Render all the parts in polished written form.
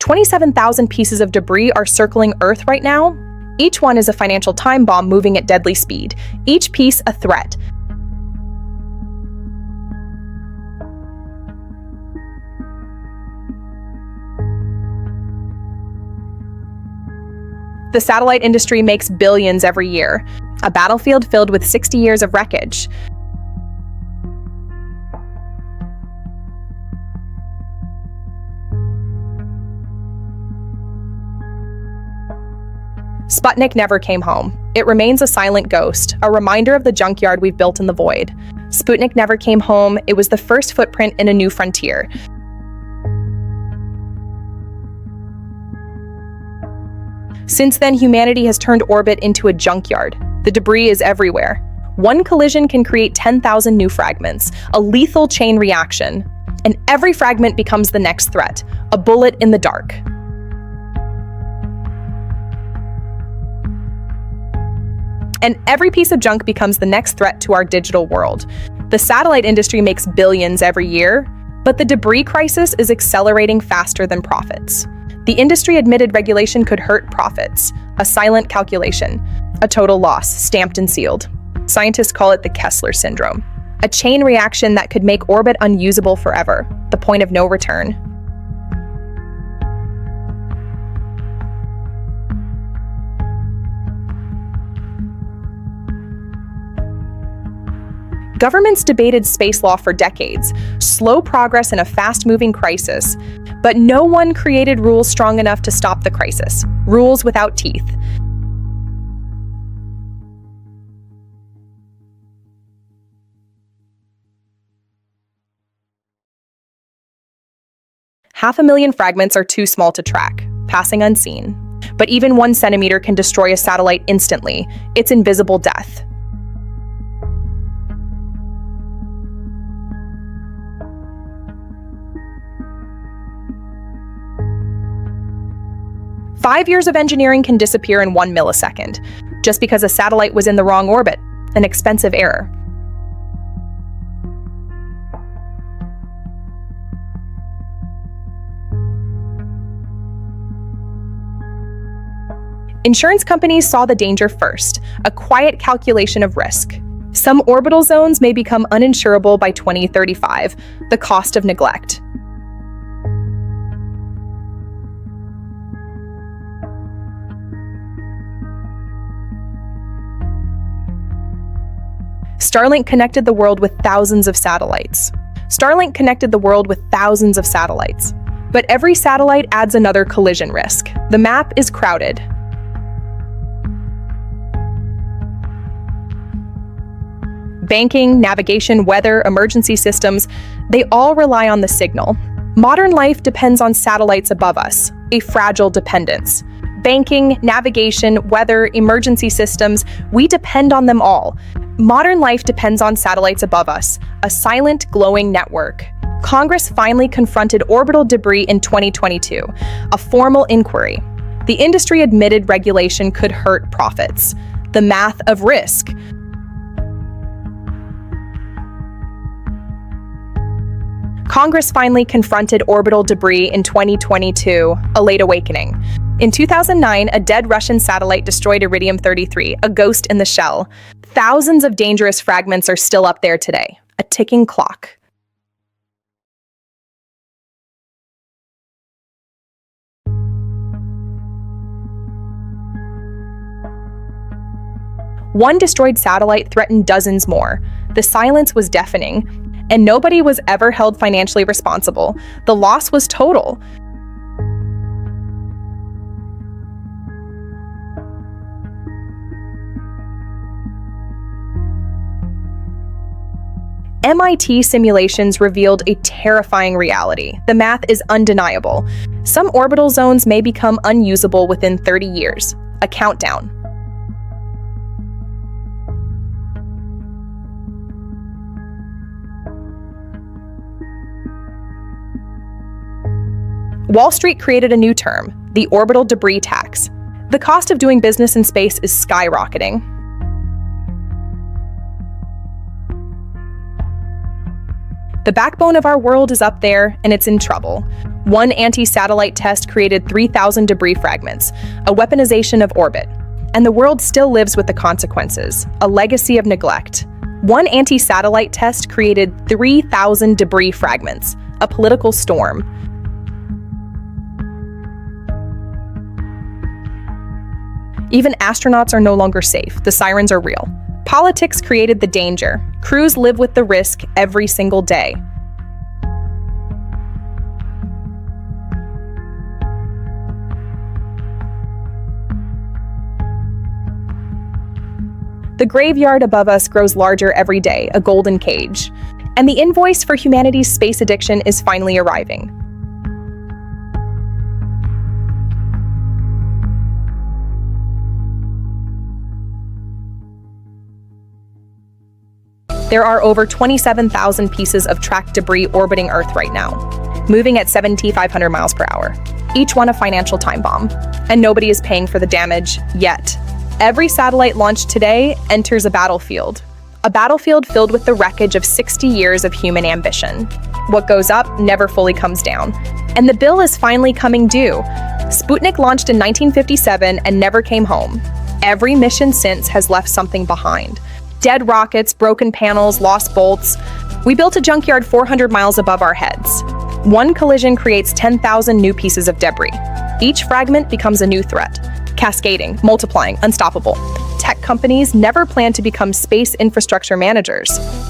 27,000 pieces of debris are circling Earth right now. Each one is a financial time bomb moving at deadly speed, each piece a threat. The satellite industry makes billions every year, a battlefield filled with 60 years of wreckage. Sputnik never came home. It remains a silent ghost, a reminder of the junkyard we've built in the void. Sputnik never came home. It was the first footprint in a new frontier. Since then, humanity has turned orbit into a junkyard. The debris is everywhere. One collision can create 10,000 new fragments, a lethal chain reaction. And every fragment becomes the next threat, a bullet in the dark. And every piece of junk becomes the next threat to our digital world. The satellite industry makes billions every year, but the debris crisis is accelerating faster than profits. The industry admitted regulation could hurt profits, a silent calculation, a total loss, stamped and sealed. Scientists call it the Kessler syndrome, a chain reaction that could make orbit unusable forever, the point of no return. Governments debated space law for decades, slow progress in a fast-moving crisis, but no one created rules strong enough to stop the crisis, rules without teeth. Half a million fragments are too small to track, passing unseen. But even 1 centimeter can destroy a satellite instantly. It's invisible death. Five years of engineering can disappear in 1 millisecond, just because a satellite was in the wrong orbit, an expensive error. Insurance companies saw the danger first, a quiet calculation of risk. Some orbital zones may become uninsurable by 2035, the cost of neglect. Starlink connected the world with thousands of satellites. But every satellite adds another collision risk. The map is crowded. Banking, navigation, weather, emergency systems, they all rely on the signal. Modern life depends on satellites above us, a fragile dependence. Banking, navigation, weather, emergency systems, we depend on them all. Modern life depends on satellites above us, a silent, glowing network. Congress finally confronted orbital debris in 2022, a formal inquiry. The industry admitted regulation could hurt profits. The math of risk. Congress finally confronted orbital debris in 2022, a late awakening. In 2009, a dead Russian satellite destroyed Iridium-33, a ghost in the shell. Thousands of dangerous fragments are still up there today, a ticking clock. One destroyed satellite threatened dozens more. The silence was deafening, and nobody was ever held financially responsible. The loss was total. MIT simulations revealed a terrifying reality. The math is undeniable. Some orbital zones may become unusable within 30 years. A countdown. Wall Street created a new term, the Orbital Debris Tax. The cost of doing business in space is skyrocketing. The backbone of our world is up there, and it's in trouble. One anti-satellite test created 3,000 debris fragments, a weaponization of orbit. And the world still lives with the consequences, a legacy of neglect. One anti-satellite test created 3,000 debris fragments, a political storm. Even astronauts are no longer safe. The sirens are real. Politics created the danger. Crews live with the risk every single day. The graveyard above us grows larger every day, a golden cage. And the invoice for humanity's space addiction is finally arriving. There are over 27,000 pieces of tracked debris orbiting Earth right now, moving at 7,500 miles per hour, each one a financial time bomb. And nobody is paying for the damage yet. Every satellite launched today enters a battlefield filled with the wreckage of 60 years of human ambition. What goes up never fully comes down. And the bill is finally coming due. Sputnik launched in 1957 and never came home. Every mission since has left something behind. Dead rockets, broken panels, lost bolts. We built a junkyard 400 miles above our heads. One collision creates 10,000 new pieces of debris. Each fragment becomes a new threat. Cascading, multiplying, unstoppable. Tech companies never plan to become space infrastructure managers.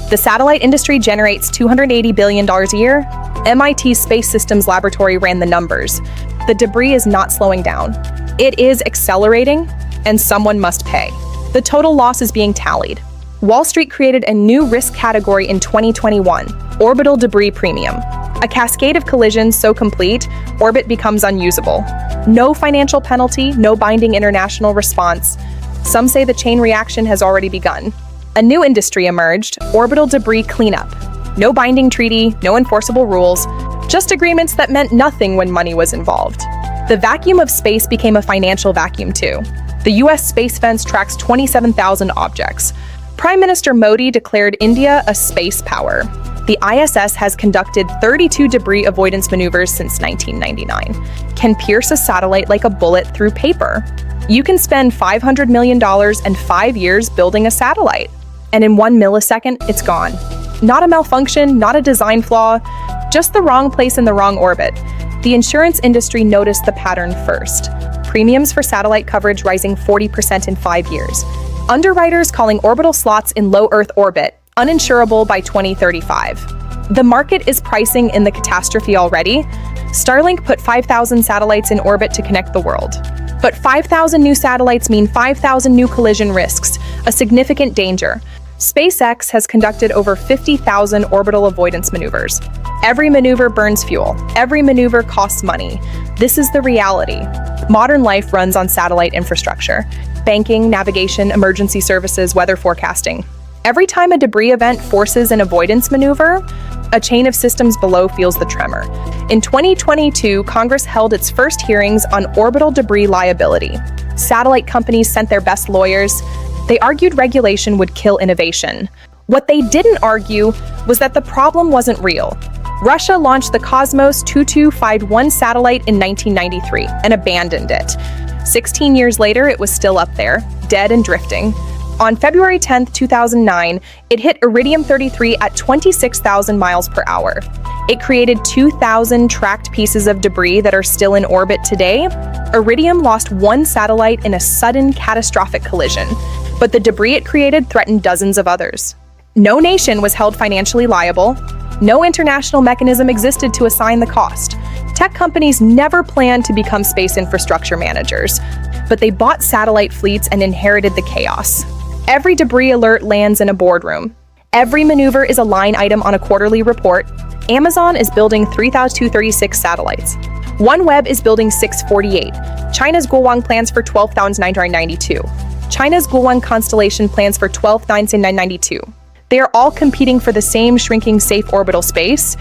The satellite industry generates $280 billion a year. MIT's Space Systems Laboratory ran the numbers. The debris is not slowing down. It is accelerating, and someone must pay. The total loss is being tallied. Wall Street created a new risk category in 2021, Orbital Debris Premium. A cascade of collisions so complete, orbit becomes unusable. No financial penalty, no binding international response. Some say the chain reaction has already begun. A new industry emerged, orbital debris cleanup. No binding treaty, no enforceable rules, just agreements that meant nothing when money was involved. The vacuum of space became a financial vacuum too. The US space fence tracks 27,000 objects. Prime Minister Modi declared India a space power. The ISS has conducted 32 debris avoidance maneuvers since 1999. Can pierce a satellite like a bullet through paper. You can spend $500 million and 5 years building a satellite, and in 1 millisecond, it's gone. Not a malfunction, not a design flaw, just the wrong place in the wrong orbit. The insurance industry noticed the pattern first. Premiums for satellite coverage rising 40% in 5 years. Underwriters calling orbital slots in low Earth orbit uninsurable by 2035. The market is pricing in the catastrophe already. Starlink put 5,000 satellites in orbit to connect the world. But 5,000 new satellites mean 5,000 new collision risks, a significant danger. SpaceX has conducted over 50,000 orbital avoidance maneuvers. Every maneuver burns fuel. Every maneuver costs money. This is the reality. Modern life runs on satellite infrastructure. Banking, navigation, emergency services, weather forecasting. Every time a debris event forces an avoidance maneuver, a chain of systems below feels the tremor. In 2022, Congress held its first hearings on orbital debris liability. Satellite companies sent their best lawyers. They argued regulation would kill innovation. What they didn't argue was that the problem wasn't real. Russia launched the Cosmos 2251 satellite in 1993 and abandoned it. 16 years later, it was still up there, dead and drifting. On February 10, 2009, it hit Iridium-33 at 26,000 miles per hour. It created 2,000 tracked pieces of debris that are still in orbit today. Iridium lost one satellite in a sudden catastrophic collision, but the debris it created threatened dozens of others. No nation was held financially liable. No international mechanism existed to assign the cost. Tech companies never planned to become space infrastructure managers, but they bought satellite fleets and inherited the chaos. Every debris alert lands in a boardroom. Every maneuver is a line item on a quarterly report. Amazon is building 3,236 satellites. OneWeb is building 648. China's Guowang plans for 12,992. China's Guowang constellation plans for 12,992. They are all competing for the same shrinking safe orbital space.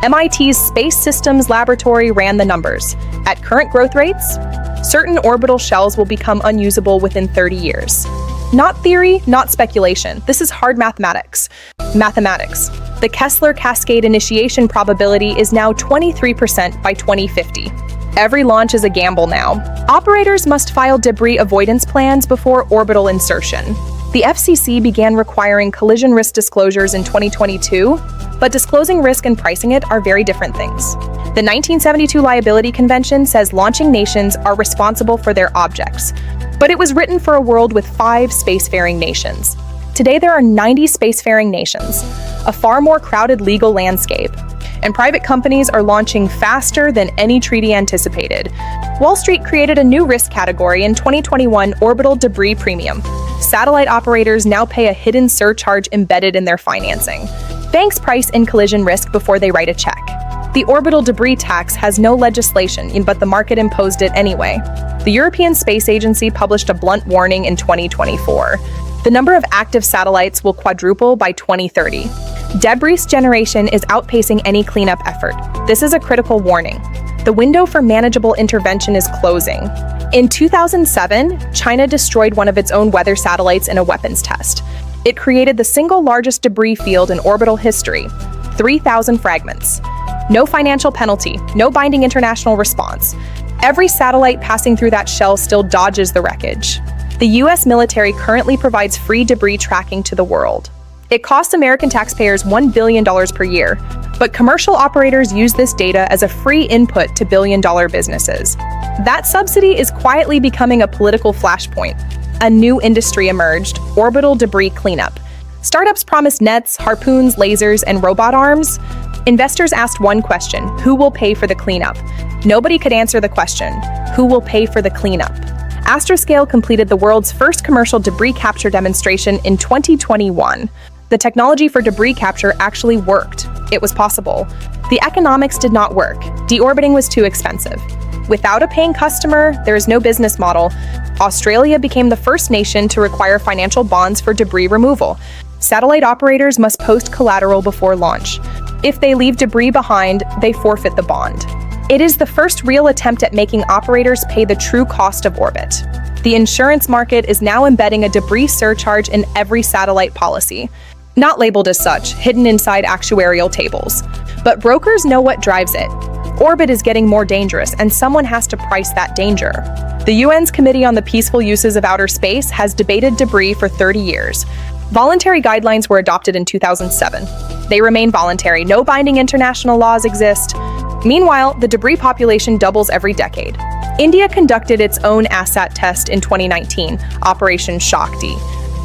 MIT's Space Systems Laboratory ran the numbers. At current growth rates, certain orbital shells will become unusable within 30 years. Not theory, not speculation. This is hard mathematics. Mathematics. The Kessler Cascade initiation probability is now 23% by 2050. Every launch is a gamble now. Operators must file debris avoidance plans before orbital insertion. The FCC began requiring collision risk disclosures in 2022, but disclosing risk and pricing it are very different things. The 1972 Liability Convention says launching nations are responsible for their objects, but it was written for a world with 5 spacefaring nations. Today there are 90 spacefaring nations, a far more crowded legal landscape, and private companies are launching faster than any treaty anticipated. Wall Street created a new risk category in 2021, Orbital Debris Premium. Satellite operators now pay a hidden surcharge embedded in their financing. Banks price in collision risk before they write a check. The Orbital Debris Tax has no legislation, but the market imposed it anyway. The European Space Agency published a blunt warning in 2024. The number of active satellites will quadruple by 2030. Debris generation is outpacing any cleanup effort. This is a critical warning. The window for manageable intervention is closing. In 2007, China destroyed one of its own weather satellites in a weapons test. It created the single largest debris field in orbital history, 3,000 fragments. No financial penalty, no binding international response. Every satellite passing through that shell still dodges the wreckage. The US military currently provides free debris tracking to the world. It costs American taxpayers $1 billion per year, but commercial operators use this data as a free input to billion-dollar businesses. That subsidy is quietly becoming a political flashpoint. A new industry emerged, orbital debris cleanup. Startups promised nets, harpoons, lasers, and robot arms. Investors asked one question: who will pay for the cleanup? Nobody could answer the question: who will pay for the cleanup? Astroscale completed the world's first commercial debris capture demonstration in 2021. The technology for debris capture actually worked. It was possible. The economics did not work. Deorbiting was too expensive. Without a paying customer, there is no business model. Australia became the first nation to require financial bonds for debris removal. Satellite operators must post collateral before launch. If they leave debris behind, they forfeit the bond. It is the first real attempt at making operators pay the true cost of orbit. The insurance market is now embedding a debris surcharge in every satellite policy. Not labeled as such, hidden inside actuarial tables. But brokers know what drives it. Orbit is getting more dangerous, and someone has to price that danger. The UN's Committee on the Peaceful Uses of Outer Space has debated debris for 30 years. Voluntary guidelines were adopted in 2007. They remain voluntary. No binding international laws exist. Meanwhile, the debris population doubles every decade. India conducted its own ASAT test in 2019, Operation Shakti.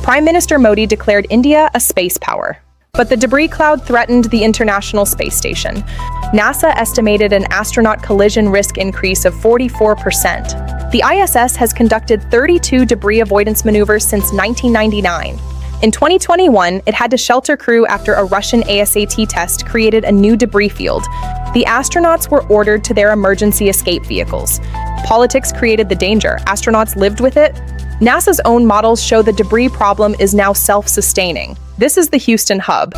Prime Minister Modi declared India a space power. But the debris cloud threatened the International Space Station. NASA estimated an astronaut collision risk increase of 44%. The ISS has conducted 32 debris avoidance maneuvers since 1999. In 2021, it had to shelter crew after a Russian ASAT test created a new debris field. The astronauts were ordered to their emergency escape vehicles. Politics created the danger. Astronauts lived with it. NASA's own models show the debris problem is now self-sustaining. This is the Houston hub.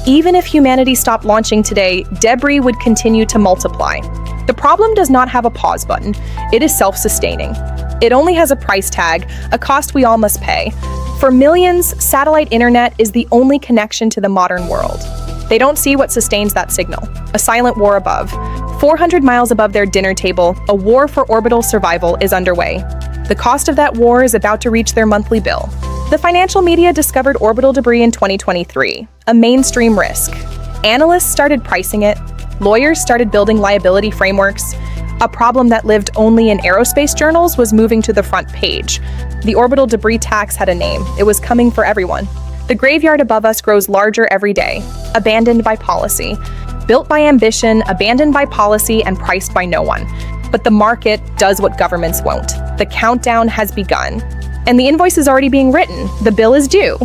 Even if humanity stopped launching today, debris would continue to multiply. The problem does not have a pause button. It is self-sustaining. It only has a price tag, a cost we all must pay. For millions, satellite internet is the only connection to the modern world. They don't see what sustains that signal. A silent war above. 400 miles above their dinner table, a war for orbital survival is underway. The cost of that war is about to reach their monthly bill. The financial media discovered orbital debris in 2023, a mainstream risk. Analysts started pricing it. Lawyers started building liability frameworks. A problem that lived only in aerospace journals was moving to the front page. The Orbital Debris Tax had a name. It was coming for everyone. The graveyard above us grows larger every day, abandoned by policy. Built by ambition, abandoned by policy, and priced by no one. But the market does what governments won't. The countdown has begun. And the invoice is already being written. The bill is due.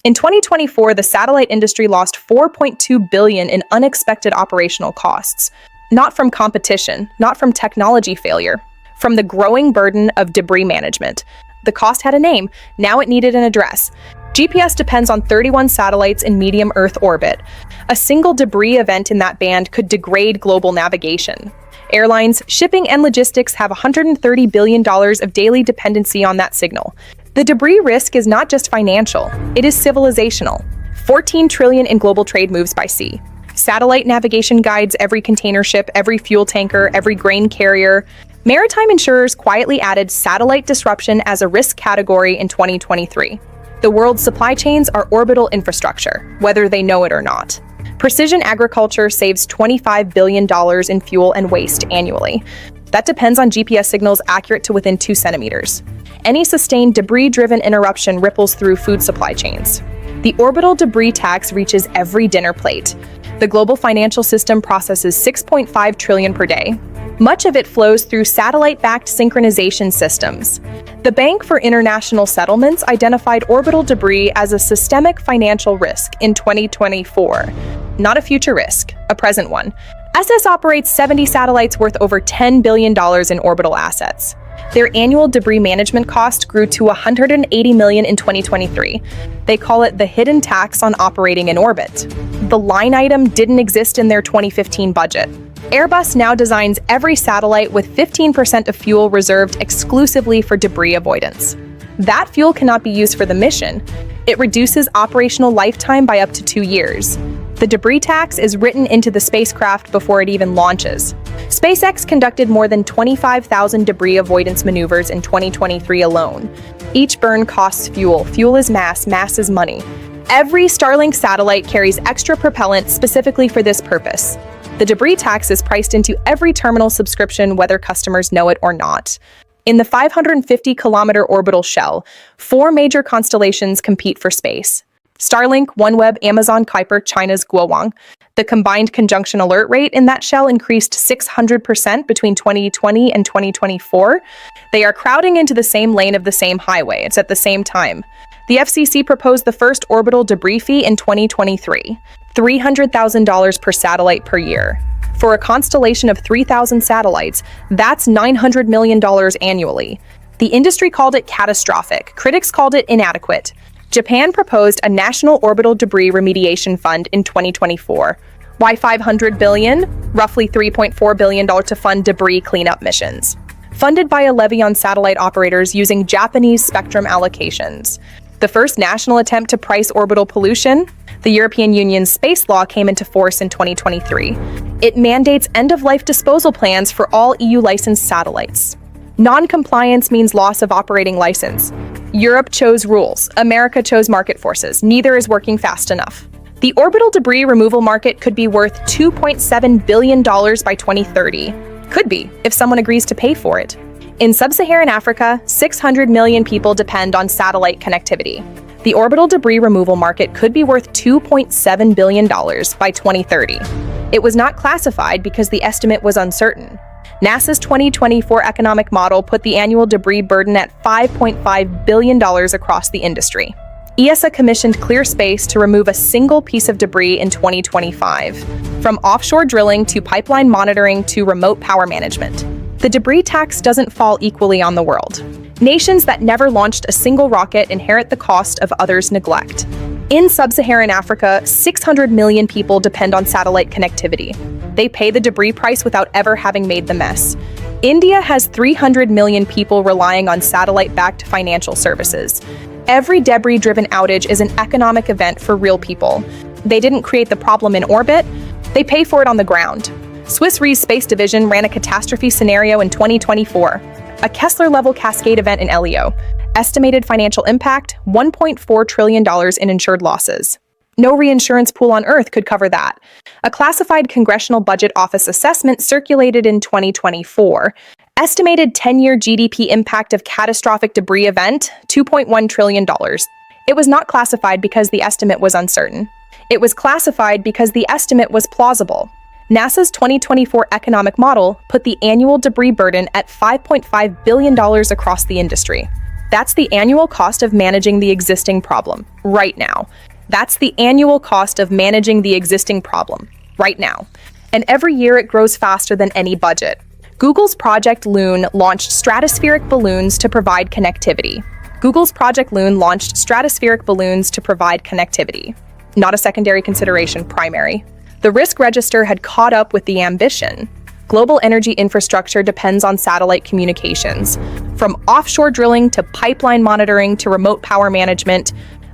In 2024, the satellite industry lost $4.2 billion in unexpected operational costs. Not from competition, not from technology failure, from the growing burden of debris management. The cost had a name. Now it needed an address. GPS depends on 31 satellites in medium Earth orbit. A single debris event in that band could degrade global navigation. Airlines, shipping, and logistics have $130 billion of daily dependency on that signal. The debris risk is not just financial, it is civilizational. 14 trillion in global trade moves by sea. Satellite navigation guides every container ship, every fuel tanker, every grain carrier. Maritime insurers quietly added satellite disruption as a risk category in 2023. The world's supply chains are orbital infrastructure, whether they know it or not. Precision agriculture saves $25 billion in fuel and waste annually. That depends on GPS signals accurate to within 2 centimeters. Any sustained debris-driven interruption ripples through food supply chains. The Orbital Debris Tax reaches every dinner plate. The global financial system processes 6.5 trillion per day. Much of it flows through satellite-backed synchronization systems. The Bank for International Settlements identified orbital debris as a systemic financial risk in 2024. Not a future risk, a present one. SS operates 70 satellites worth over $10 billion in orbital assets. Their annual debris management cost grew to $180 million in 2023. They call it the hidden tax on operating in orbit. The line item didn't exist in their 2015 budget. Airbus now designs every satellite with 15% of fuel reserved exclusively for debris avoidance. That fuel cannot be used for the mission. It reduces operational lifetime by up to 2 years. The debris tax is written into the spacecraft before it even launches. SpaceX conducted more than 25,000 debris avoidance maneuvers in 2023 alone. Each burn costs fuel. Fuel is mass. Mass is money. Every Starlink satellite carries extra propellant specifically for this purpose. The debris tax is priced into every terminal subscription, whether customers know it or not. In the 550-kilometer orbital shell, 4 major constellations compete for space. Starlink, OneWeb, Amazon Kuiper, China's Guowang. The combined conjunction alert rate in that shell increased 600% between 2020 and 2024. They are crowding into the same lane of the same highway. It's at the same time. The FCC proposed the first orbital debris fee in 2023, $300,000 per satellite per year. For a constellation of 3,000 satellites, that's $900 million annually. The industry called it catastrophic. Critics called it inadequate. Japan proposed a national orbital debris remediation fund in 2024. Why $500 billion? Roughly $3.4 billion to fund debris cleanup missions. Funded by a levy on satellite operators using Japanese spectrum allocations. The first national attempt to price orbital pollution? The European Union's space law came into force in 2023. It mandates end-of-life disposal plans for all EU-licensed satellites. Non-compliance means loss of operating license. Europe chose rules. America chose market forces. Neither is working fast enough. The orbital debris removal market could be worth $2.7 billion by 2030. Could be, if someone agrees to pay for it. In sub-Saharan Africa, 600 million people depend on satellite connectivity. The orbital debris removal market could be worth $2.7 billion by 2030. It was not classified because the estimate was uncertain. NASA's 2024 economic model put the annual debris burden at $5.5 billion across the industry. ESA commissioned ClearSpace to remove a single piece of debris in 2025, from offshore drilling to pipeline monitoring to remote power management. The debris tax doesn't fall equally on the world. Nations that never launched a single rocket inherit the cost of others' neglect. In sub-Saharan Africa, 600 million people depend on satellite connectivity. They pay the debris price without ever having made the mess. India has 300 million people relying on satellite-backed financial services. Every debris-driven outage is an economic event for real people. They didn't create the problem in orbit, they pay for it on the ground. Swiss Re's space division ran a catastrophe scenario in 2024, a Kessler-level cascade event in LEO. Estimated financial impact, $1.4 trillion in insured losses. No reinsurance pool on Earth could cover that. A classified Congressional Budget Office assessment circulated in 2024. Estimated 10-year GDP impact of catastrophic debris event, $2.1 trillion. It was not classified because the estimate was uncertain. It was classified because the estimate was plausible. NASA's 2024 economic model put the annual debris burden at $5.5 billion across the industry. That's the annual cost of managing the existing problem, right now. That's the annual cost of managing the existing problem, right now. And every year it grows faster than any budget. Google's Project Loon launched stratospheric balloons to provide connectivity. Not a secondary consideration, primary. The risk register had caught up with the ambition. Global energy infrastructure depends on satellite communications. From offshore drilling to pipeline monitoring to remote power management,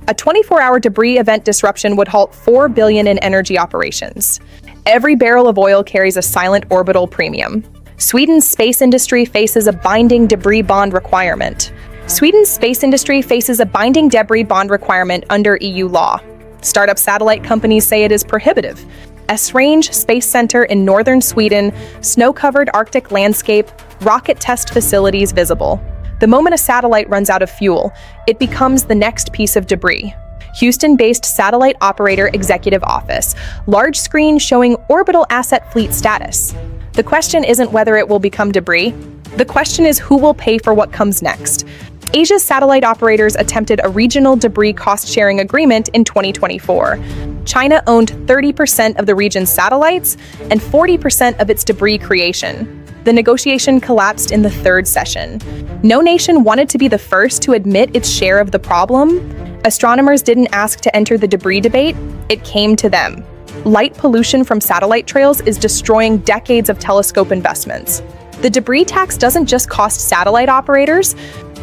A 24-hour debris event disruption would halt $4 billion in energy operations. Every barrel of oil carries a silent orbital premium. Sweden's space industry faces a binding debris bond requirement. Sweden's space industry faces a binding debris bond requirement under EU law. Startup satellite companies say it is prohibitive. Esrange Space Center in northern Sweden, snow-covered Arctic landscape, rocket test facilities visible. The moment a satellite runs out of fuel, it becomes the next piece of debris. Houston-based Satellite Operator Executive Office, large screen showing orbital asset fleet status. The question isn't whether it will become debris. The question is who will pay for what comes next. Asia's satellite operators attempted a regional debris cost-sharing agreement in 2024. China owned 30% of the region's satellites and 40% of its debris creation. The negotiation collapsed in the third session. No nation wanted to be the first to admit its share of the problem. Astronomers didn't ask to enter the debris debate, it came to them. Light pollution from satellite trails is destroying decades of telescope investments. The debris tax doesn't just cost satellite operators,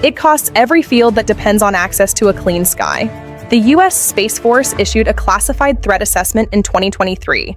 it costs every field that depends on access to a clean sky. The U.S. Space Force issued a classified threat assessment in 2023.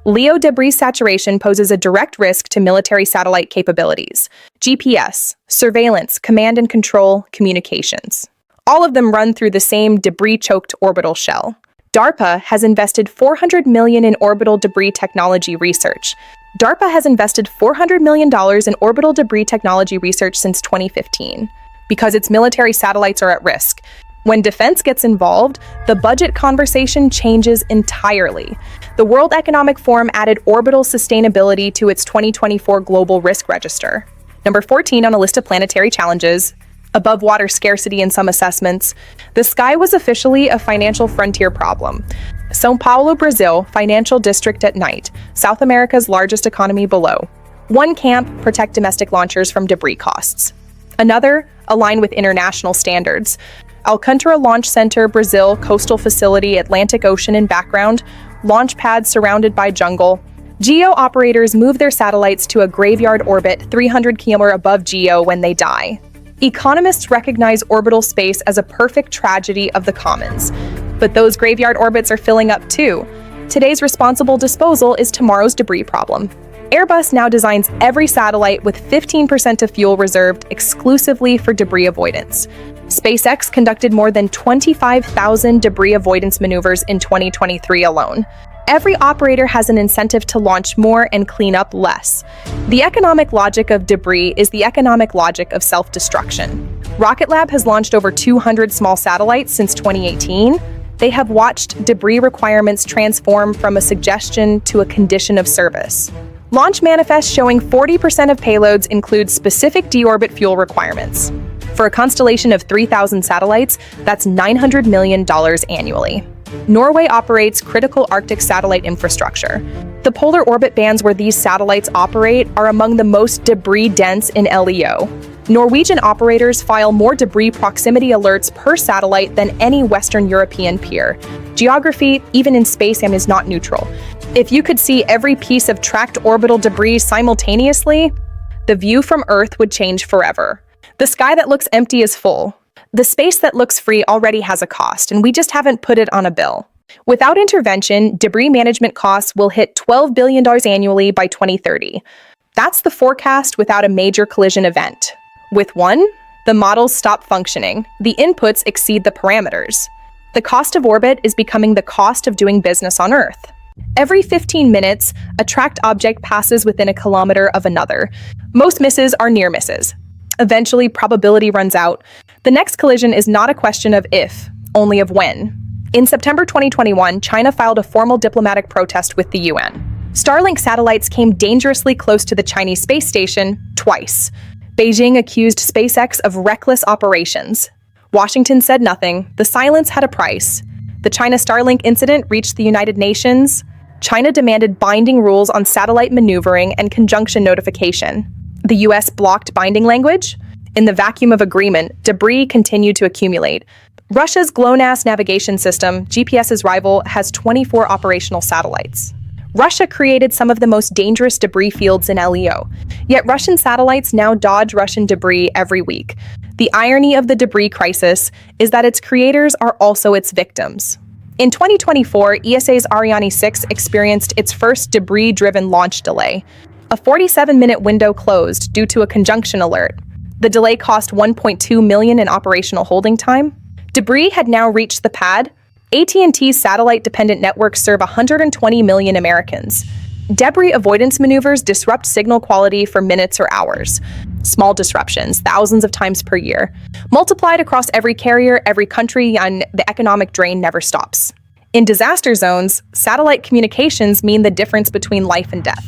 LEO debris saturation poses a direct risk to military satellite capabilities. GPS, surveillance, command and control, communications. All of them run through the same debris-choked orbital shell. DARPA has invested $400 million in orbital debris technology research. DARPA has invested $400 million in orbital debris technology research since 2015, because its military satellites are at risk. When defense gets involved, the budget conversation changes entirely. The World Economic Forum added orbital sustainability to its 2024 Global Risk Register. Number 14 on a list of planetary challenges. Above water scarcity in some assessments, the sky was officially a financial frontier problem. São Paulo, Brazil, financial district at night, South America's largest economy below. One camp, protect domestic launchers from debris costs. Another, align with international standards. Alcântara Launch Center, Brazil, coastal facility, Atlantic Ocean in background, launch pad surrounded by jungle. GEO operators move their satellites to a graveyard orbit 300 km above GEO when they die. Economists recognize orbital space as a perfect tragedy of the commons. But those graveyard orbits are filling up too. Today's responsible disposal is tomorrow's debris problem. Airbus now designs every satellite with 15% of fuel reserved exclusively for debris avoidance. SpaceX conducted more than 25,000 debris avoidance maneuvers in 2023 alone. Every operator has an incentive to launch more and clean up less. The economic logic of debris is the economic logic of self-destruction. Rocket Lab has launched over 200 small satellites since 2018. They have watched debris requirements transform from a suggestion to a condition of service. Launch manifests showing 40% of payloads include specific deorbit fuel requirements. For a constellation of 3,000 satellites, that's $900 million annually. Norway operates critical Arctic satellite infrastructure. The polar orbit bands where these satellites operate are among the most debris-dense in LEO. Norwegian operators file more debris proximity alerts per satellite than any Western European peer. Geography, even in space, is not neutral. If you could see every piece of tracked orbital debris simultaneously, the view from Earth would change forever. The sky that looks empty is full. The space that looks free already has a cost, and we just haven't put it on a bill. Without intervention, debris management costs will hit $12 billion annually by 2030. That's the forecast without a major collision event. With one, the models stop functioning. The inputs exceed the parameters. The cost of orbit is becoming the cost of doing business on Earth. Every 15 minutes, a tracked object passes within a kilometer of another. Most misses are near misses. Eventually, probability runs out. The next collision is not a question of if, only of when. In September 2021, China filed a formal diplomatic protest with the UN. Starlink satellites came dangerously close to the Chinese space station twice. Beijing accused SpaceX of reckless operations. Washington said nothing. The silence had a price. The China Starlink incident reached the United Nations. China demanded binding rules on satellite maneuvering and conjunction notification. The US blocked binding language. In the vacuum of agreement, debris continued to accumulate. Russia's GLONASS navigation system, GPS's rival, has 24 operational satellites. Russia created some of the most dangerous debris fields in LEO, yet Russian satellites now dodge Russian debris every week. The irony of the debris crisis is that its creators are also its victims. In 2024, ESA's Ariane 6 experienced its first debris-driven launch delay. A 47-minute window closed due to a conjunction alert. The delay cost $1.2 million in operational holding time. Debris had now reached the pad. AT&T's satellite-dependent networks serve 120 million Americans. Debris avoidance maneuvers disrupt signal quality for minutes or hours. Small disruptions, thousands of times per year. Multiplied across every carrier, every country, and the economic drain never stops. In disaster zones, satellite communications mean the difference between life and death.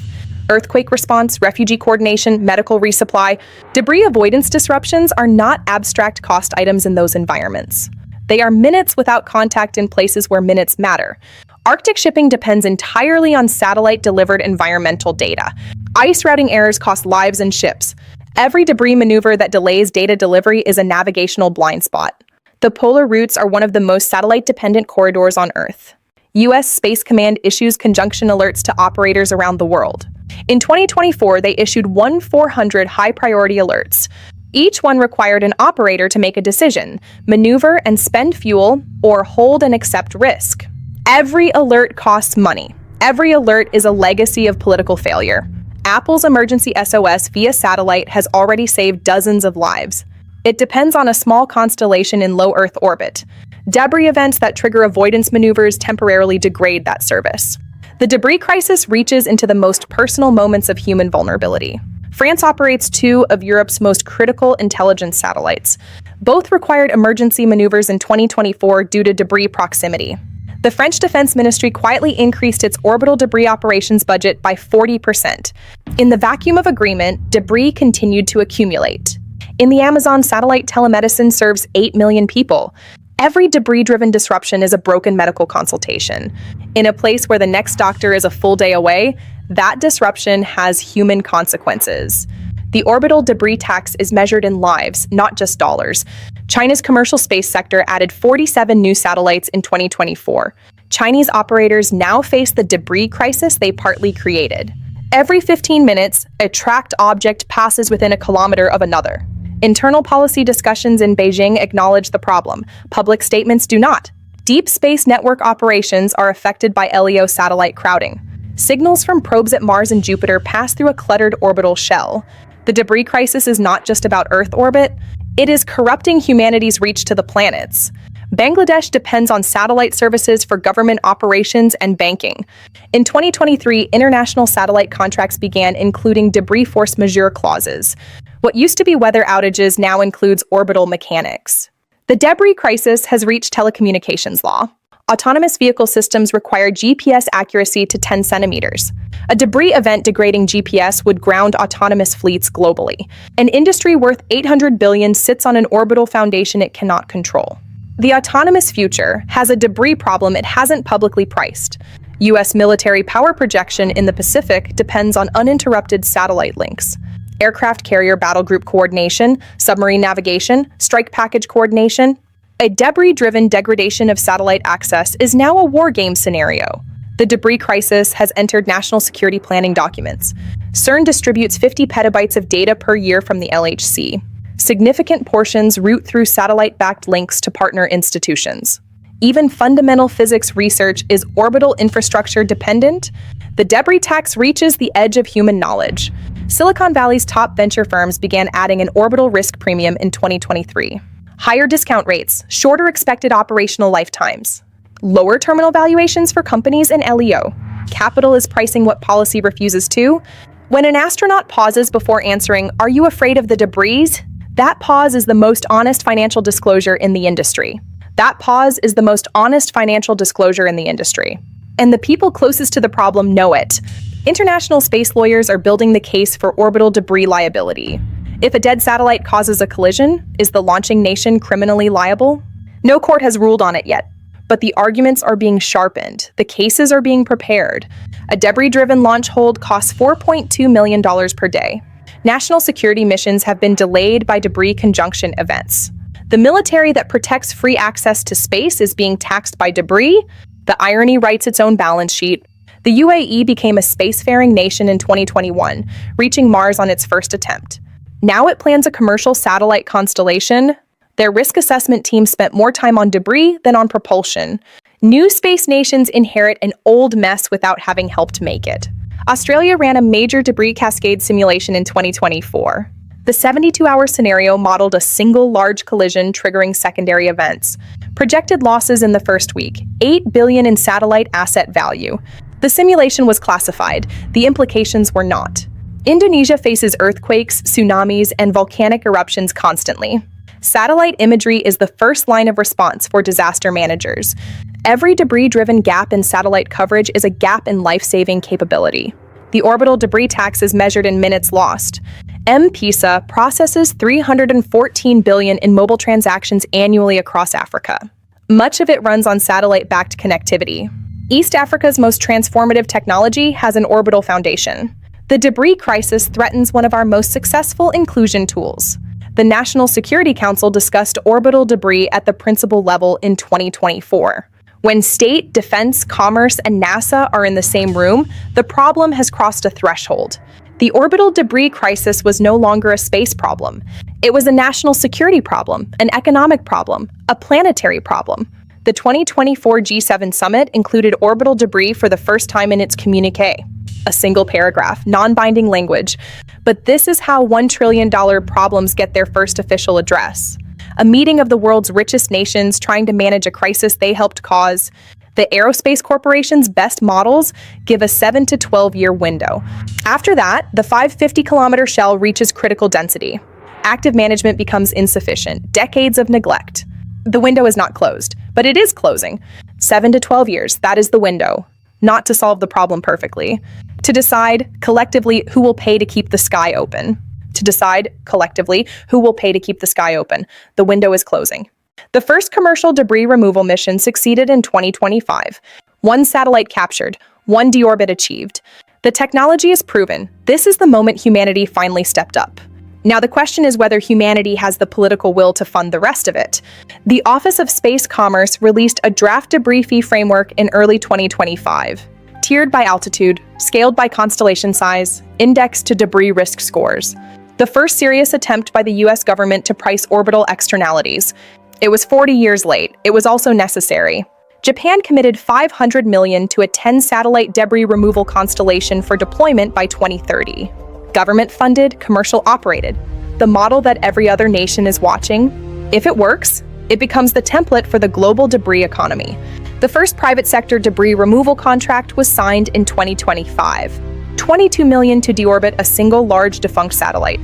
Earthquake response, refugee coordination, medical resupply. Debris avoidance disruptions are not abstract cost items in those environments. They are minutes without contact in places where minutes matter. Arctic shipping depends entirely on satellite-delivered environmental data. Ice routing errors cost lives and ships. Every debris maneuver that delays data delivery is a navigational blind spot. The polar routes are one of the most satellite-dependent corridors on Earth. U.S. Space Command issues conjunction alerts to operators around the world. In 2024, they issued 400 high-priority alerts. Each one required an operator to make a decision, maneuver and spend fuel, or hold and accept risk. Every alert costs money. Every alert is a legacy of political failure. Apple's emergency SOS via satellite has already saved dozens of lives. It depends on a small constellation in low Earth orbit. Debris events that trigger avoidance maneuvers temporarily degrade that service. The debris crisis reaches into the most personal moments of human vulnerability. France operates two of Europe's most critical intelligence satellites. Both required emergency maneuvers in 2024 due to debris proximity. The French Defense Ministry quietly increased its orbital debris operations budget by 40%. In the vacuum of agreement, debris continued to accumulate. In the Amazon, satellite telemedicine serves 8 million people. Every debris-driven disruption is a broken medical consultation. In a place where the next doctor is a full day away, that disruption has human consequences. The Orbital Debris Tax is measured in lives, not just dollars. China's commercial space sector added 47 new satellites in 2024. Chinese operators now face the debris crisis they partly created. Every 15 minutes, a tracked object passes within a kilometer of another. Internal policy discussions in Beijing acknowledge the problem. Public statements do not. Deep space network operations are affected by LEO satellite crowding. Signals from probes at Mars and Jupiter pass through a cluttered orbital shell. The debris crisis is not just about Earth orbit, it is corrupting humanity's reach to the planets. Bangladesh depends on satellite services for government operations and banking. In 2023, international satellite contracts began including debris force majeure clauses. What used to be weather outages now includes orbital mechanics. The debris crisis has reached telecommunications law. Autonomous vehicle systems require GPS accuracy to 10 centimeters. A debris event degrading GPS would ground autonomous fleets globally. An industry worth $800 billion sits on an orbital foundation it cannot control. The autonomous future has a debris problem it hasn't publicly priced. U.S. military power projection in the Pacific depends on uninterrupted satellite links. Aircraft carrier battle group coordination, submarine navigation, strike package coordination. A debris-driven degradation of satellite access is now a war game scenario. The debris crisis has entered national security planning documents. CERN distributes 50 petabytes of data per year from the LHC. Significant portions route through satellite-backed links to partner institutions. Even fundamental physics research is orbital infrastructure dependent. The debris tax reaches the edge of human knowledge. Silicon Valley's top venture firms began adding an orbital risk premium in 2023. Higher discount rates, shorter expected operational lifetimes. Lower terminal valuations for companies in LEO. Capital is pricing what policy refuses to. When an astronaut pauses before answering, "Are you afraid of the debris?" that pause is the most honest financial disclosure in the industry. That pause is the most honest financial disclosure in the industry. And the people closest to the problem know it. International space lawyers are building the case for orbital debris liability. If a dead satellite causes a collision, is the launching nation criminally liable? No court has ruled on it yet, but the arguments are being sharpened. The cases are being prepared. A debris-driven launch hold costs $4.2 million per day. National security missions have been delayed by debris conjunction events. The military that protects free access to space is being taxed by debris. The irony writes its own balance sheet. The UAE became a spacefaring nation in 2021, reaching Mars on its first attempt. Now it plans a commercial satellite constellation. Their risk assessment team spent more time on debris than on propulsion. New space nations inherit an old mess without having helped make it. Australia ran a major debris cascade simulation in 2024. The 72-hour scenario modeled a single large collision triggering secondary events. Projected losses in the first week, $8 billion in satellite asset value. The simulation was classified, the implications were not. Indonesia faces earthquakes, tsunamis, and volcanic eruptions constantly. Satellite imagery is the first line of response for disaster managers. Every debris-driven gap in satellite coverage is a gap in life-saving capability. The Orbital Debris Tax is measured in minutes lost. M-Pesa processes 314 billion in mobile transactions annually across Africa. Much of it runs on satellite-backed connectivity. East Africa's most transformative technology has an orbital foundation. The debris crisis threatens one of our most successful inclusion tools. The National Security Council discussed orbital debris at the principal level in 2024. When state, defense, commerce, and NASA are in the same room, the problem has crossed a threshold. The orbital debris crisis was no longer a space problem. It was a national security problem, an economic problem, a planetary problem. The 2024 G7 summit included orbital debris for the first time in its communiqué. A single paragraph, non-binding language. But this is how $1 trillion problems get their first official address. A meeting of the world's richest nations trying to manage a crisis they helped cause. The aerospace corporation's best models give a 7 to 12-year window. After that, the 550-kilometer shell reaches critical density. Active management becomes insufficient. Decades of neglect. The window is not closed, but it is closing. 7 to 12 years, that is the window. Not to solve the problem perfectly. To decide, collectively, who will pay to keep the sky open. To decide, collectively, who will pay to keep the sky open. The window is closing. The first commercial debris removal mission succeeded in 2025. 1 satellite captured, 1 deorbit achieved. The technology is proven. This is the moment humanity finally stepped up. Now the question is whether humanity has the political will to fund the rest of it. The Office of Space Commerce released a draft debris fee framework in early 2025. Tiered by altitude, scaled by constellation size, indexed to debris risk scores. The first serious attempt by the US government to price orbital externalities. It was 40 years late. It was also necessary. Japan committed $500 million to a 10-satellite debris removal constellation for deployment by 2030. Government-funded, commercial-operated. The model that every other nation is watching. If it works, it becomes the template for the global debris economy. The first private sector debris removal contract was signed in 2025. $22 million to deorbit a single large defunct satellite.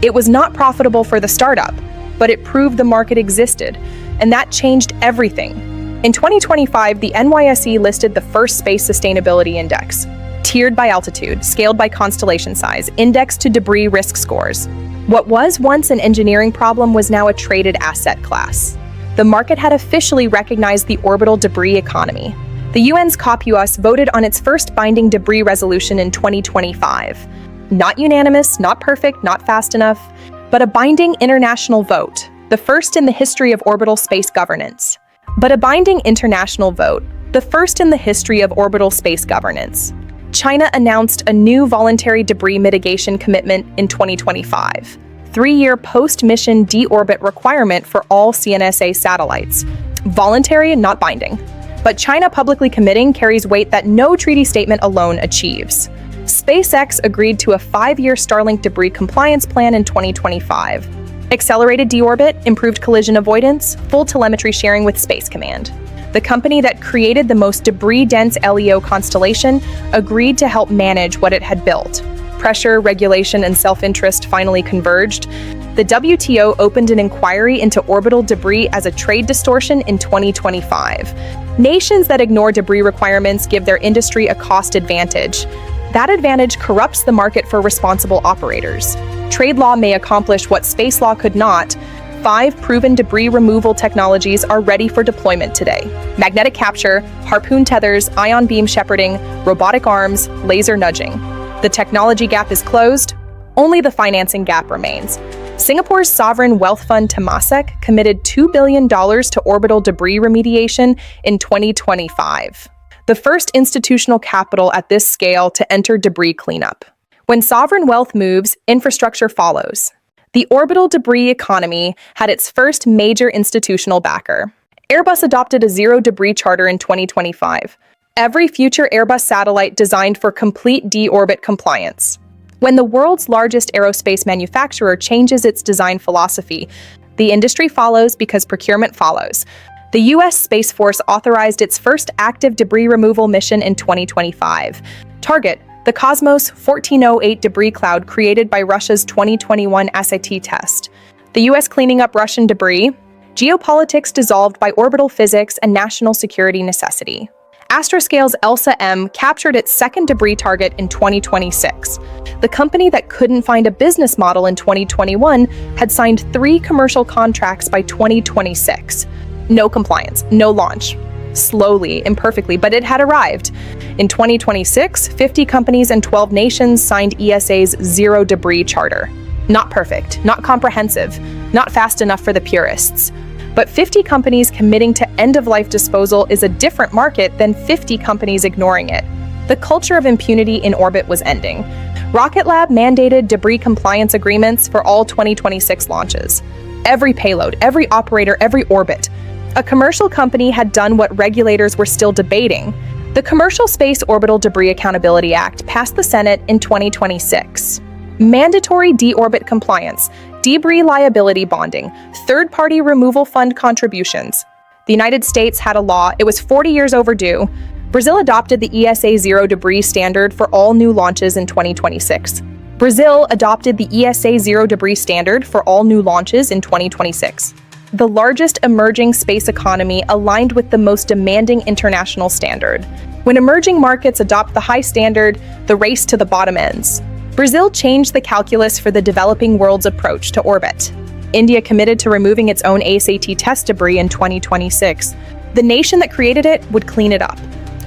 It was not profitable for the startup, but it proved the market existed, and that changed everything. In 2025, the NYSE listed the first Space Sustainability Index. Tiered by altitude, scaled by constellation size, indexed to debris risk scores. What was once an engineering problem was now a traded asset class. The market had officially recognized the orbital debris economy. The UN's COP-US voted on its first binding debris resolution in 2025. Not unanimous, not perfect, not fast enough, but a binding international vote, the first in the history of orbital space governance. The first in the history of orbital space governance. China announced a new voluntary debris mitigation commitment in 2025. 3-year post-mission deorbit requirement for all CNSA satellites. Voluntary, not binding. But China publicly committing carries weight that no treaty statement alone achieves. SpaceX agreed to a 5-year Starlink debris compliance plan in 2025. Accelerated deorbit, improved collision avoidance, full telemetry sharing with Space Command. The company that created the most debris-dense LEO constellation agreed to help manage what it had built. Pressure, regulation, and self-interest finally converged. The WTO opened an inquiry into orbital debris as a trade distortion in 2025. Nations that ignore debris requirements give their industry a cost advantage. That advantage corrupts the market for responsible operators. Trade law may accomplish what space law could not. 5 proven debris removal technologies are ready for deployment today. Magnetic capture, harpoon tethers, ion beam shepherding, robotic arms, laser nudging. The technology gap is closed, only the financing gap remains. Singapore's sovereign wealth fund Temasek committed $2 billion to orbital debris remediation in 2025. the first institutional capital at this scale to enter debris cleanup. When sovereign wealth moves, infrastructure follows. The orbital debris economy had its first major institutional backer. Airbus adopted a zero-debris charter in 2025. Every future Airbus satellite designed for complete deorbit compliance. When the world's largest aerospace manufacturer changes its design philosophy, the industry follows because procurement follows. The U.S. Space Force authorized its first active debris removal mission in 2025. Target: the Cosmos 1408 debris cloud created by Russia's 2021 SAT test. The U.S. cleaning up Russian debris. Geopolitics dissolved by orbital physics and national security necessity. Astroscale's ELSA-M captured its second debris target in 2026. The company that couldn't find a business model in 2021 had signed 3 commercial contracts by 2026. No compliance, no launch. Slowly, imperfectly, but it had arrived. In 2026, 50 companies and 12 nations signed ESA's Zero Debris Charter. Not perfect, not comprehensive, not fast enough for the purists. But 50 companies committing to end-of-life disposal is a different market than 50 companies ignoring it. The culture of impunity in orbit was ending. Rocket Lab mandated debris compliance agreements for all 2026 launches. Every payload, every operator, every orbit. A commercial company had done what regulators were still debating. The Commercial Space Orbital Debris Accountability Act passed the Senate in 2026. Mandatory deorbit compliance, debris liability bonding, third-party removal fund contributions. The United States had a law, it was 40 years overdue. Brazil adopted the ESA Zero Debris standard for all new launches in 2026. Brazil adopted the ESA Zero Debris standard for all new launches in 2026. The largest emerging space economy aligned with the most demanding international standard. When emerging markets adopt the high standard, the race to the bottom ends. Brazil changed the calculus for the developing world's approach to orbit. India committed to removing its own ASAT test debris in 2026. The nation that created it would clean it up,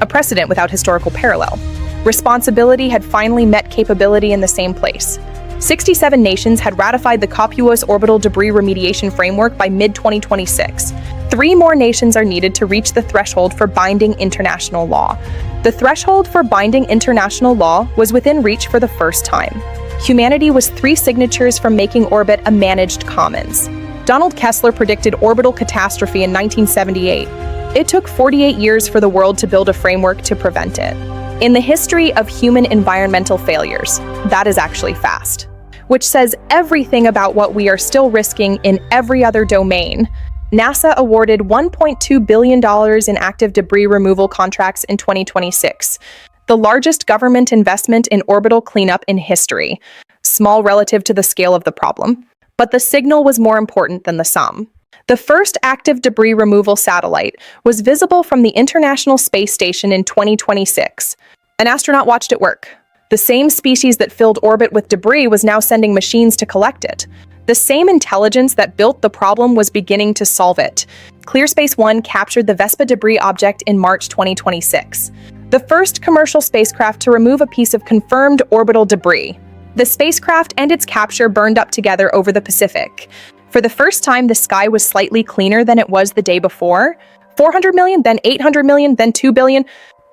a precedent without historical parallel. Responsibility had finally met capability in the same place. 67 nations had ratified the COP-US Orbital Debris Remediation Framework by mid-2026. 3 more nations are needed to reach the threshold for binding international law. The threshold for binding international law was within reach for the first time. Humanity was 3 signatures from making orbit a managed commons. Donald Kessler predicted orbital catastrophe in 1978. It took 48 years for the world to build a framework to prevent it. In the history of human environmental failures, that is actually fast, which says everything about what we are still risking in every other domain. NASA awarded $1.2 billion in active debris removal contracts in 2026, the largest government investment in orbital cleanup in history. Small relative to the scale of the problem, but the signal was more important than the sum. The first active debris removal satellite was visible from the International Space Station in 2026. An astronaut watched it work. The same species that filled orbit with debris was now sending machines to collect it. The same intelligence that built the problem was beginning to solve it. ClearSpace 1 captured the Vespa debris object in March 2026, the first commercial spacecraft to remove a piece of confirmed orbital debris. The spacecraft and its capture burned up together over the Pacific. For the first time, the sky was slightly cleaner than it was the day before. 400 million, then 800 million, then 2 billion.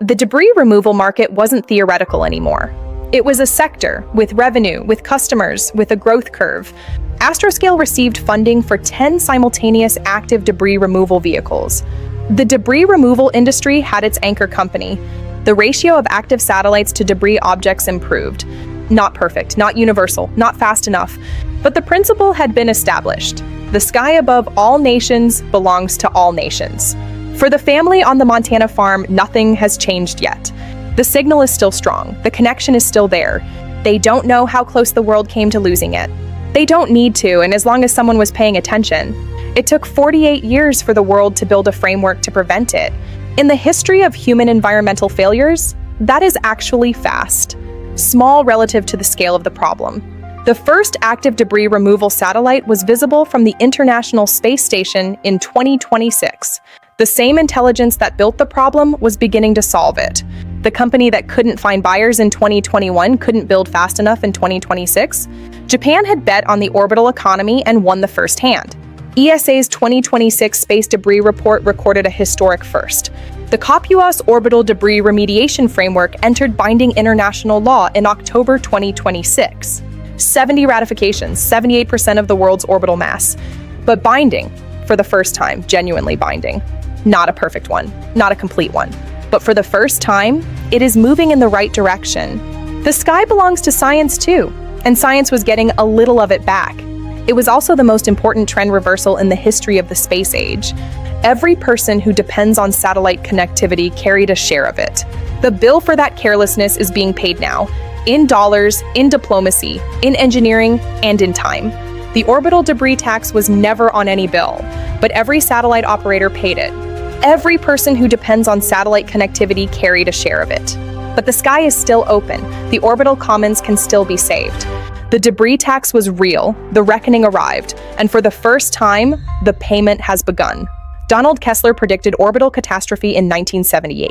The debris removal market wasn't theoretical anymore. It was a sector, with revenue, with customers, with a growth curve. Astroscale received funding for 10 simultaneous active debris removal vehicles. The debris removal industry had its anchor company. The ratio of active satellites to debris objects improved. Not perfect, not universal, not fast enough, but the principle had been established. The sky above all nations belongs to all nations. For the family on the Montana farm, nothing has changed yet. The signal is still strong. The connection is still there. They don't know how close the world came to losing it. They don't need to, and as long as someone was paying attention. It took 48 years for the world to build a framework to prevent it. In the history of human environmental failures, that is actually fast. Small relative to the scale of the problem. The first active debris removal satellite was visible from the International Space Station in 2026. The same intelligence that built the problem was beginning to solve it. The company that couldn't find buyers in 2021 couldn't build fast enough in 2026. Japan had bet on the orbital economy and won the first hand. ESA's 2026 Space Debris Report recorded a historic first. The COP-US Orbital Debris Remediation Framework entered binding international law in October 2026. 70 ratifications, 78% of the world's orbital mass. But binding, for the first time, genuinely binding. Not a perfect one, not a complete one. But for the first time, it is moving in the right direction. The sky belongs to science too, and science was getting a little of it back. It was also the most important trend reversal in the history of the space age. Every person who depends on satellite connectivity carried a share of it. The bill for that carelessness is being paid now, in dollars, in diplomacy, in engineering, and in time. The Orbital Debris Tax was never on any bill, but every satellite operator paid it. Every person who depends on satellite connectivity carried a share of it. But the sky is still open. The orbital commons can still be saved. The debris tax was real, the reckoning arrived, and for the first time, the payment has begun. Donald Kessler predicted orbital catastrophe in 1978.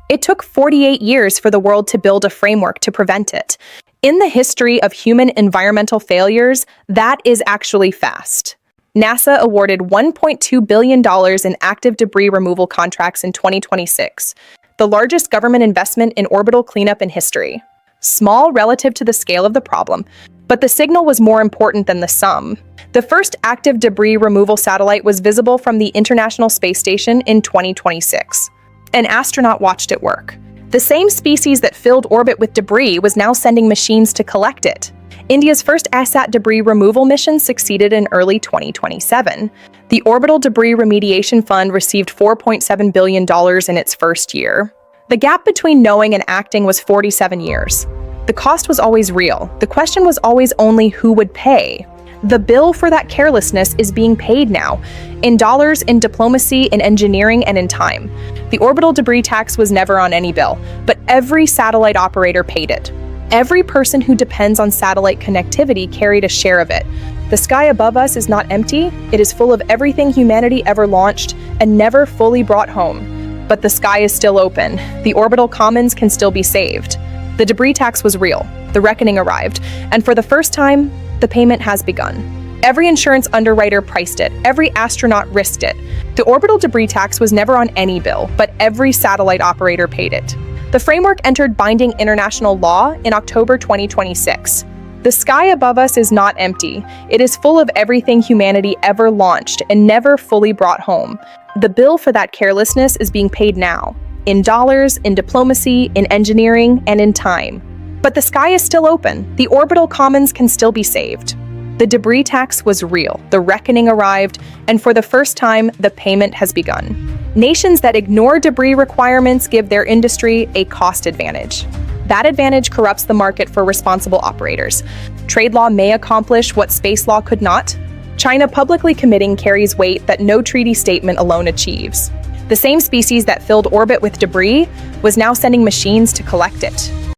It took 48 years for the world to build a framework to prevent it. In the history of human environmental failures, that is actually fast. NASA awarded $1.2 billion in active debris removal contracts in 2026, the largest government investment in orbital cleanup in history. Small relative to the scale of the problem, but the signal was more important than the sum. The first active debris removal satellite was visible from the International Space Station in 2026. An astronaut watched it work. The same species that filled orbit with debris was now sending machines to collect it. India's first ASAT debris removal mission succeeded in early 2027. The Orbital Debris Remediation Fund received $4.7 billion in its first year. The gap between knowing and acting was 47 years. The cost was always real. The question was always only who would pay. The bill for that carelessness is being paid now, in dollars, in diplomacy, in engineering, and in time. The orbital debris tax was never on any bill, but every satellite operator paid it. Every person who depends on satellite connectivity carried a share of it. The sky above us is not empty, it is full of everything humanity ever launched and never fully brought home. But the sky is still open. The orbital commons can still be saved. The debris tax was real. The reckoning arrived, and for the first time, the payment has begun. Every insurance underwriter priced it. Every astronaut risked it. The orbital debris tax was never on any bill, but every satellite operator paid it. The framework entered binding international law in October 2026. The sky above us is not empty. It is full of everything humanity ever launched and never fully brought home. The bill for that carelessness is being paid now, in dollars, in diplomacy, in engineering, and in time. But the sky is still open. The orbital commons can still be saved. The debris tax was real. The reckoning arrived, and for the first time, the payment has begun. Nations that ignore debris requirements give their industry a cost advantage. That advantage corrupts the market for responsible operators. Trade law may accomplish what space law could not. China publicly committing carries weight that no treaty statement alone achieves. The same species that filled orbit with debris was now sending machines to collect it.